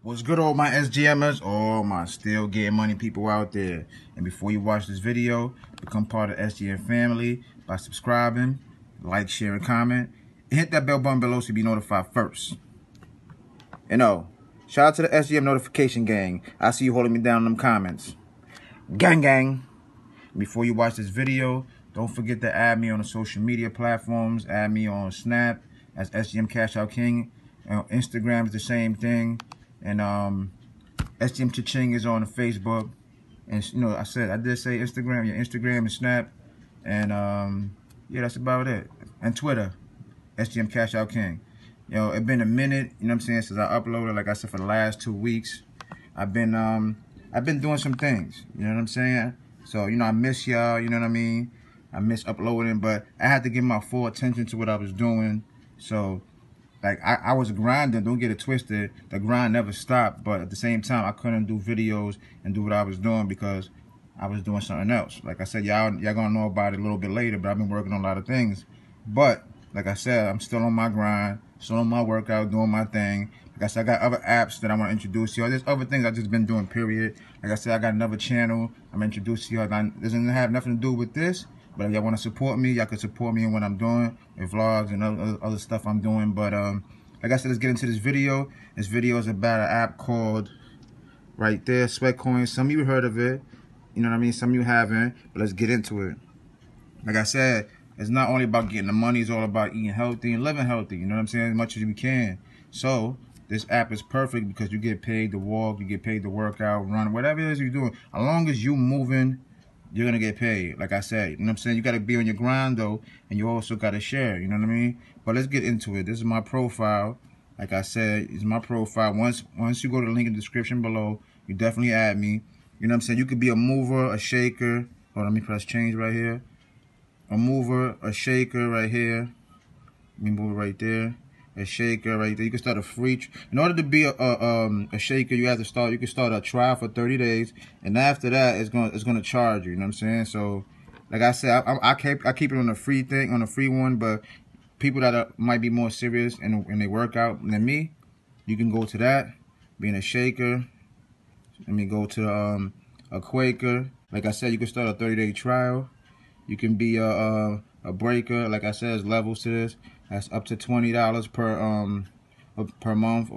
What's good, all my SGMers, all my still getting money people out there. And before you watch this video, become part of the SGM family by subscribing, like, share, and comment. And hit that bell button below so you be notified first. And shout out to the SGM notification gang. I see you holding me down in them comments. Gang gang. Before you watch this video, don't forget to add me on the social media platforms. Add me on Snap as SgmCashoutKing. Instagram is the same thing. And SgmCashoutKing is on the Facebook. And I did say Instagram, Instagram and Snap. And yeah, that's about it. And Twitter, SgmCashoutKing. It's been a minute, since I uploaded. Like I said, for the last 2 weeks, I've been doing some things, So, I miss y'all, I miss uploading, but I had to give my full attention to what I was doing. So, like, I was grinding, don't get it twisted. The grind never stopped, but at the same time, I couldn't do videos and do what I was doing because I was doing something else. Like I said, y'all gonna know about it a little bit later, but I've been working on a lot of things. But, like I said, I'm still on my grind, still on my workout, doing my thing. Like I said, I got other apps that I want to introduce to y'all. There's other things I've just been doing, period. Like I said, I got another channel I'm introducing y'all. It doesn't have nothing to do with this, but if y'all want to support me, y'all can support me in what I'm doing, with vlogs and other stuff I'm doing. But like I said, let's get into this video. This video is about an app called, right there, SgmCashoutKing. Some of you heard of it, some of you haven't, but let's get into it. Like I said, it's not only about getting the money, it's all about eating healthy and living healthy, as much as we can. So this app is perfect because you get paid to walk, you get paid to work out, run, whatever it is you're doing. As long as you moving, you're gonna get paid. Like I said, you gotta be on your grind though, and you also gotta share, But let's get into it. This is my profile. Like I said, it's my profile. Once you go to the link in the description below, you definitely add me. You could be a mover, a shaker. Hold on, let me press change right here. A mover, a shaker right here. Let me move it right there. A shaker right there. You can start a free. In order to be a shaker, you have to start. You can start a trial for 30 days, and after that, it's gonna charge you. So, like I said, I keep it on the free thing, on the free one. But people that might be more serious and they work out than me, you can go to that. Being a shaker. Let me go to a Quaker. Like I said, you can start a 30-day trial. You can be a breaker. Like I said, there's levels to this. That's up to $20 per month.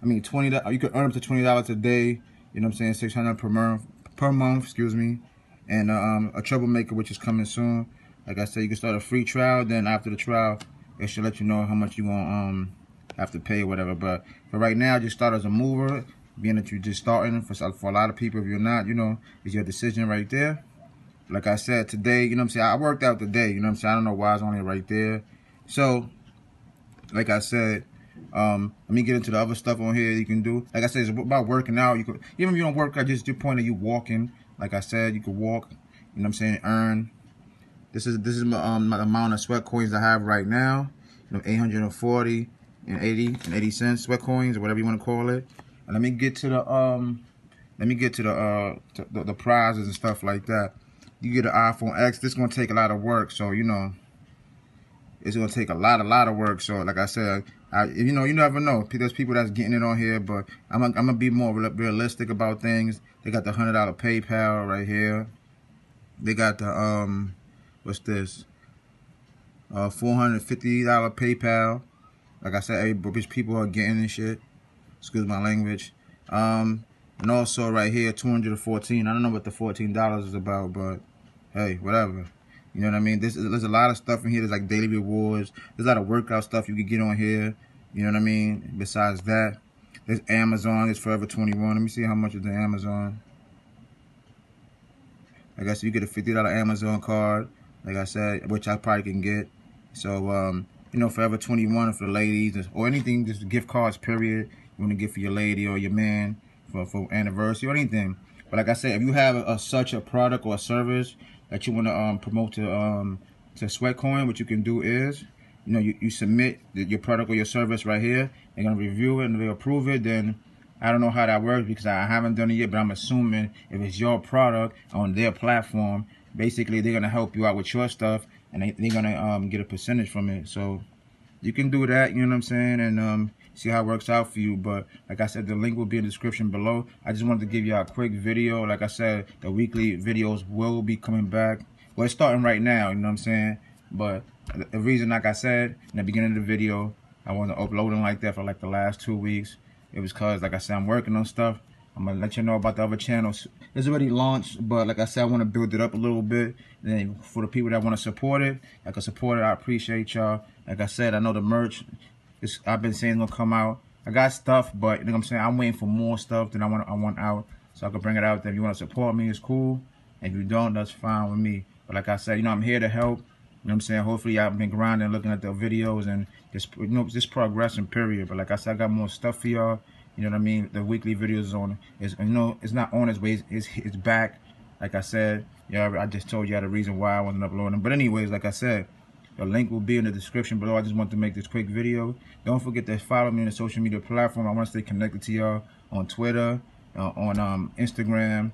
I mean, $20. You could earn up to $20 a day. $600 per month. Excuse me. And a troublemaker, which is coming soon. Like I said, you can start a free trial. Then after the trial, it should let you know how much you gonna have to pay or whatever. But for right now, just start as a mover. Being that you're just starting, for a lot of people, if you're not, it's your decision right there. Like I said, today, I worked out today, I don't know why it's only right there. So, like I said, let me get into the other stuff on here you can do. Like I said, it's about working out. You could, even if you don't work out, just the point of you walking. Like I said, you could walk, earn. This is my amount of SgmCashoutKings I have right now. 840 and 80 cents SgmCashoutKings, or whatever you want to call it. And let me get to the prizes and stuff like that. You get an iPhone X. This is gonna take a lot of work, so it's gonna take a lot of work. So, like I said, you never know. There's people that's getting it on here, but I'm gonna be more realistic about things. They got the $100 PayPal right here. They got the what's this? $450 PayPal. Like I said, people are getting this shit. Excuse my language. And also right here, 214. I don't know what the $14 is about, but hey, whatever. You know what I mean? There's a lot of stuff in here. There's like daily rewards. There's a lot of workout stuff you can get on here. You know what I mean? Besides that, there's Amazon. There's Forever 21. Let me see how much is the Amazon. I guess you get a $50 Amazon card. Like I said, which I probably can get. So, Forever 21 for the ladies, or anything, just gift cards, period. You want to get for your lady or your man for anniversary or anything. But like I said, if you have such a product or a service that you want to promote to SgmCashoutKing, what you can do is, you submit your product or your service right here. They're gonna review it and they approve it. Then I don't know how that works because I haven't done it yet, but I'm assuming if it's your product on their platform, basically they're gonna help you out with your stuff and they're gonna get a percentage from it. So you can do that, you know what I'm saying, and see how it works out for you. But like I said, the link will be in the description below. I just wanted to give you a quick video. Like I said, the weekly videos will be coming back. Well, it's starting right now, you know what I'm saying? But the reason, like I said in the beginning of the video, I wasn't uploading like that for like the last 2 weeks. It was cause, like I said, I'm working on stuff. I'm gonna let you know about the other channels. It's already launched, but like I said, I want to build it up a little bit. And then for the people that want to support it, I can support it. I appreciate y'all. Like I said, I know the merch, I've been saying it's gonna come out. I got stuff, but you know what I'm saying, I'm waiting for more stuff than I want out, so I can bring it out there. If you want to support me, it's cool. If you don't, that's fine with me. But like I said, you know, I'm here to help. You know what I'm saying? Hopefully y'all been grinding, looking at the videos, and just, you know, just progressing, period. But like I said, I got more stuff for y'all. You know what I mean? The weekly videos on, is, you know, it's not on its way, it's back. Like I said, yeah, I just told you the reason why I wasn't uploading. But anyways, like I said, the link will be in the description below. I just want to make this quick video. Don't forget to follow me on the social media platform. I want to stay connected to y'all on Twitter, on Instagram,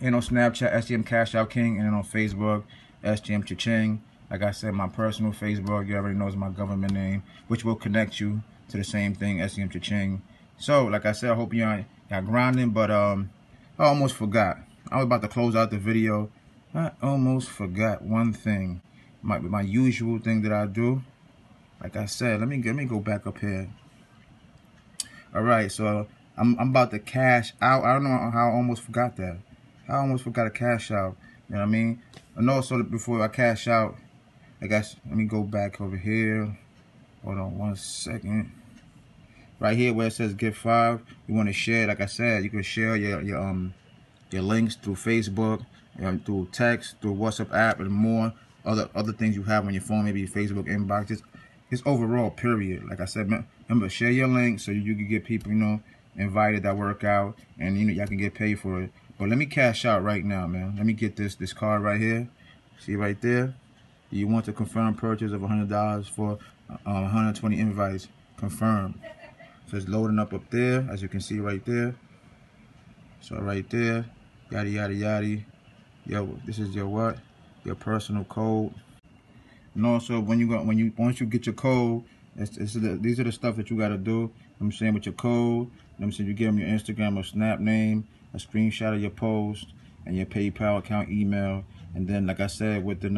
and on Snapchat, SgmCashoutKing, and then on Facebook, SgmCashoutKing. Like I said, my personal Facebook, you already know, is my government name, which will connect you to the same thing, SgmCashoutKing. So, like I said, I hope y'all grinding, but I almost forgot. I was about to close out the video. I almost forgot one thing. My usual thing that I do. Like I said, let me go back up here. All right, so I'm about to cash out. I don't know how I almost forgot that. I almost forgot to cash out. You know what I mean? And also, before I cash out, I guess, let me go back over here. Hold on 1 second. Right here where it says Get 5, you want to share. Like I said, you can share your links through Facebook, through text, through WhatsApp app, and more other things you have on your phone, maybe your Facebook inbox. Just overall, period. Like I said, remember, share your link so you can get people, you know, invited that work out, and you know, y'all can get paid for it. But let me cash out right now, man. Let me get this card right here. See right there? You want to confirm purchase of $100 for 120 invites. Confirm. So it's loading up there, as you can see right there. So right there, yada yada yada. Yo, this is your what? Your personal code. And also, once you get your code, these are the stuff that you gotta do. You know what I'm saying, with your code. You know what I'm saying, you give them your Instagram or Snap name, a screenshot of your post, and your PayPal account email. And then, like I said, within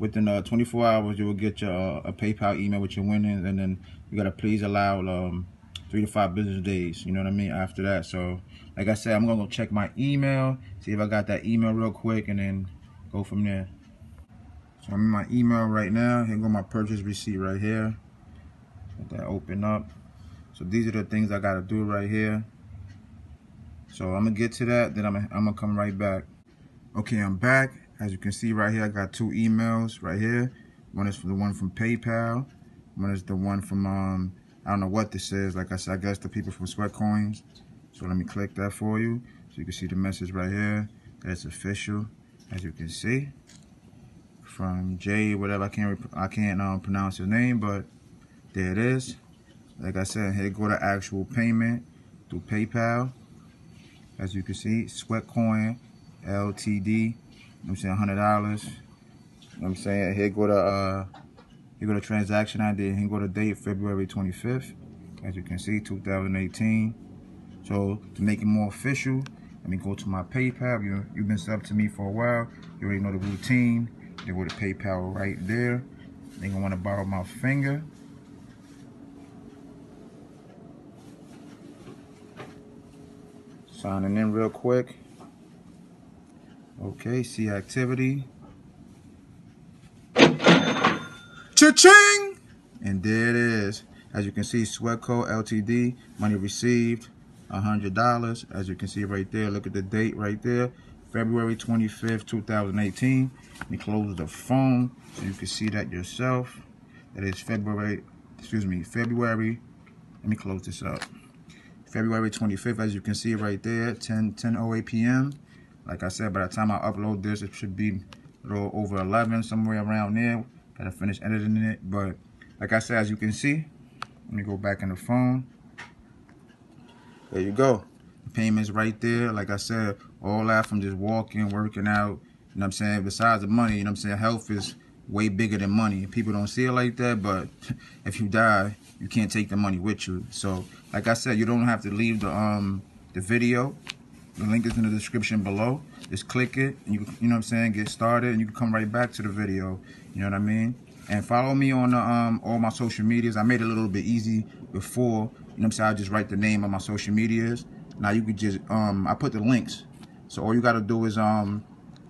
24 hours, you will get your a PayPal email with your winnings, and then you gotta please allow 3 to 5 business days. You know what I mean? After that, so like I said, I'm gonna go check my email, see if I got that email real quick, and then go from there. So I'm in my email right now. Here go my purchase receipt right here. Let that open up. So these are the things I gotta do right here. So I'm gonna get to that, then I'm gonna come right back. Okay, I'm back. As you can see right here, I got 2 emails right here. One is the one from PayPal. One is the one from I don't know what this is. Like I said, I guess the people from Sweat Coins. So let me click that for you, so you can see the message right here. That's official, as you can see. From Jay, whatever, I can't pronounce his name, but there it is. Like I said, here go to actual payment through PayPal. As you can see, Sweat Coin Ltd. You know what I'm saying, $100. You know what I'm saying? Here go to transaction ID. Here go to date, February 25th. As you can see, 2018. So to make it more official, let me go to my PayPal. You've been subbed to me for a while. You already know the routine. They go to PayPal right there. They're gonna want to borrow my finger. Signing in real quick. Okay, see activity. Cha-ching! And there it is. As you can see, Sweatco Ltd. Money received, $100. As you can see right there, look at the date right there. February 25th, 2018. Let me close the phone so you can see that yourself. That is February, let me close this up. February 25th, as you can see right there, 10:08 p.m. Like I said, by the time I upload this, it should be a little over 11, somewhere around there. Gotta finish editing it, but like I said, as you can see, let me go back in the phone. There you go. The payment's right there. Like I said, all that from just walking, working out, you know what I'm saying? Besides the money, you know what I'm saying? Health is way bigger than money. People don't see it like that, but if you die, you can't take the money with you. So, like I said, you don't have to leave the video. The link is in the description below. Just click it, and you know what I'm saying, get started, and you can come right back to the video. You know what I mean? And follow me on all my social medias. I made it a little bit easy before. You know what I'm saying? I just write the name of my social medias. Now you could just I put the links. So all you gotta do is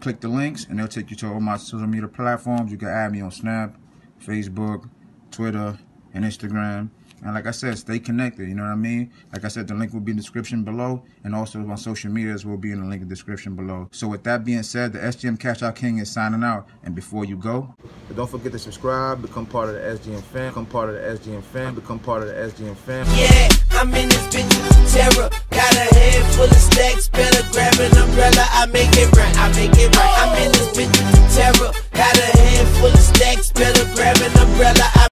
click the links, and they'll take you to all my social media platforms. You can add me on Snap, Facebook, Twitter, and Instagram. And like I said, stay connected, you know what I mean? Like I said, the link will be in the description below, and also my social medias will be in the link in the description below. So with that being said, the SgmCashoutKing is signing out. And before you go, don't forget to subscribe, become part of the SGM fam, become part of the SGM fam, become part of the SGM fam. Yeah, I'm in this bitch with terror. Got a head full of stacks, better grab an umbrella. I make it right, I make it right. I'm in this bitch with terror. Got a head full of stacks, better grab